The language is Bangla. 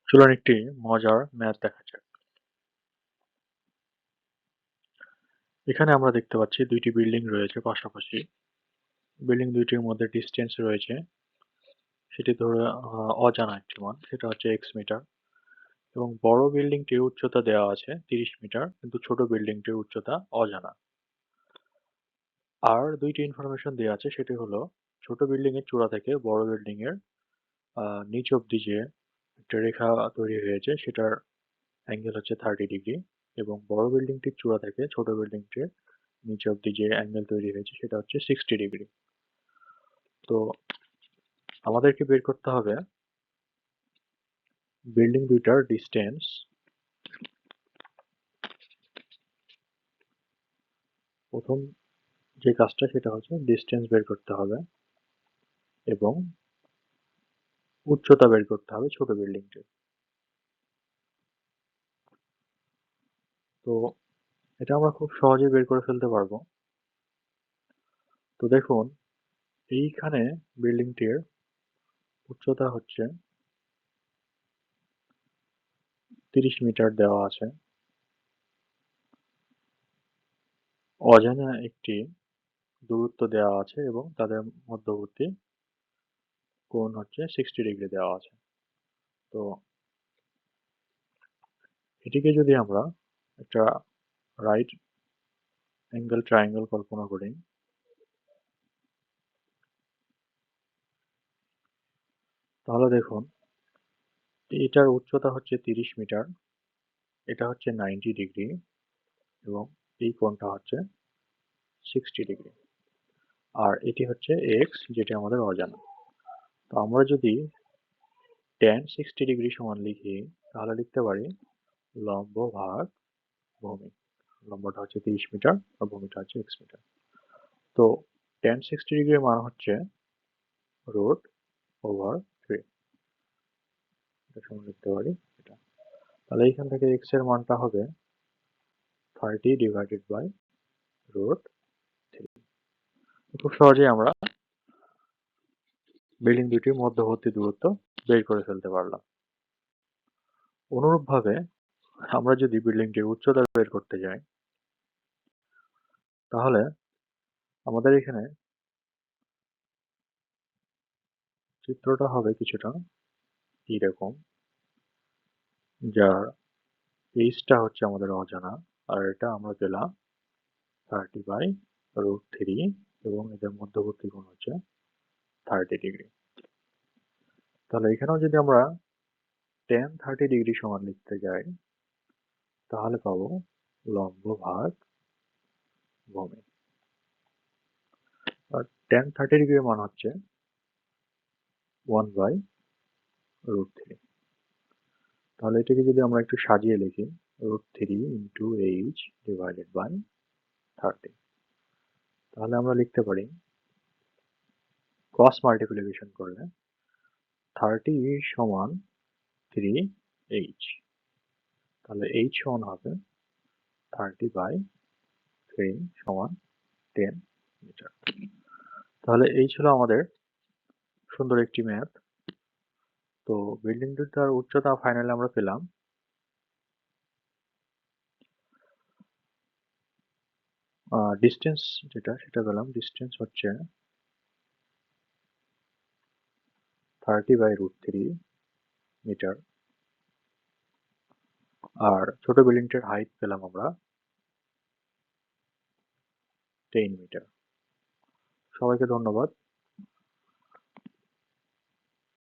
চলুন একটি মজার ম্যাথ দেখা যাক। এখানে আমরা দেখতে পাচ্ছি ২ টি বিল্ডিং রয়েছে পাশাপাশি। বিল্ডিং ২ টির মধ্যে ডিসট্যান্স রয়েছে, সেটি ধরে অজানা একটি মান, সেটা হচ্ছে x মিটার এবং বড় বিল্ডিংটির উচ্চতা দেওয়া আছে ৩০ মিটার, কিন্তু ছোট বিল্ডিংটির উচ্চতা অজানা। আর ২ টি ইনফরমেশন দেয়া আছে, সেটি হলো ছোট বিল্ডিং এর চূড়া থেকে বড় বিল্ডিং এর নিচ অব্দি যে একটা রেখা তৈরি হয়েছে সেটার অ্যাঙ্গেল হচ্ছে 30 ডিগ্রি এবং বড় বিল্ডিংটির চূড়া থেকে ছোট বিল্ডিংটির নিচ অব্দি যে অ্যাঙ্গেল তৈরি হয়েছে সেটা হচ্ছে 60 ডিগ্রি। তো আমাদেরকে বের করতে হবে বিল্ডিং দুইটার ডিস্টেন্স। প্রথম যে কাজটা সেটা হচ্ছে ডিস্টেন্স বের করতে হবে এবং উচ্চতা বের করতে হবে ছোট বিল্ডিংটির। তো এটা আমরা খুব সহজেই বের করে ফেলতে পারবো। তো দেখুন, এইখানে বিল্ডিংটির উচ্চতা হচ্ছে 30 মিটার দেওয়া আছে। অজানা একটি দূরত্ব দেওয়া আছে এবং তাদের মধ্যবর্তী কোণ হচ্ছে 60 ডিগ্রি দেওয়া আছে। তো এটিকে যদি আমরা একটা রাইট অ্যাঙ্গেল ট্রায়াঙ্গেল কল্পনা করি, তাহলে দেখুন এটার উচ্চতা হচ্ছে 30 মিটার, এটা হচ্ছে 90 ডিগ্রি এবং এই কোণটা হচ্ছে 60 ডিগ্রি। আর এটি হচ্ছে x, যেটি আমাদের অজানা। তো আমরা যদি tan 60 ডিগ্রি সমান লিখি, তাহলে লিখতে পারি লম্ব ভাগ ভূমি। লম্বটা হচ্ছে 30 মিটার আর ভূমিটা হচ্ছে x মিটার। তো tan 60 ডিগ্রির মান হচ্ছে √/3। এটা সমান লিখতে পারি এটা। তাহলে এইখান থেকে x এর মানটা হবে 30 ডিভাইডেড বাই √3। খুব সহজেই আমরা বিল্ডিং দুটির মধ্যবর্তী দূরত্ব বের করে ফেলতে পারলাম। অনুরূপভাবে আমরা যদি বিল্ডিংটির উচ্চতা বের করতে যাই, তাহলে আমাদের এখানে চিত্রটা হবে কিছুটা এইরকম, যার এইচটা হচ্ছে আমাদের অজানা আর এটা আমরা পেলাম 30/√3 এবং এদের মধ্যবর্তী কোণ হচ্ছে 30 ডিগ্রি। তাহলে এখানেও যদি আমরা tan 30 ডিগ্রি সমান লিখতে যাই, তাহলে পাবো লম্ব ভাগ ভূমি। আর tan 30 ডিগ্রির মান হচ্ছে 1/√3। তাহলে এটাকে যদি আমরা একটু সাজিয়ে লিখি, √3 ইন্টু h ডিভাইডেড বাই 30, তাহলে আমরা লিখতে পারি ক্রস মাল্টিপ্লিকেশন করলে 30 সমান 3h, তাহলে h সমান হবে 30/3 সমান 10 মিটার। তাহলে এই ছিল আমাদের সুন্দর একটি ম্যাথ। তো বিল্ডিং দুটার উচ্চতা ফাইনালি আমরা পেলাম ডিস্টেন্স, সেটা পেলাম ডিস্টেন্স হচ্ছে 30/√3 মিটার। আর ছোট বিল্ডিংটার হাইট পেলাম আমরা 10 মিটার। সবাইকে ধন্যবাদ।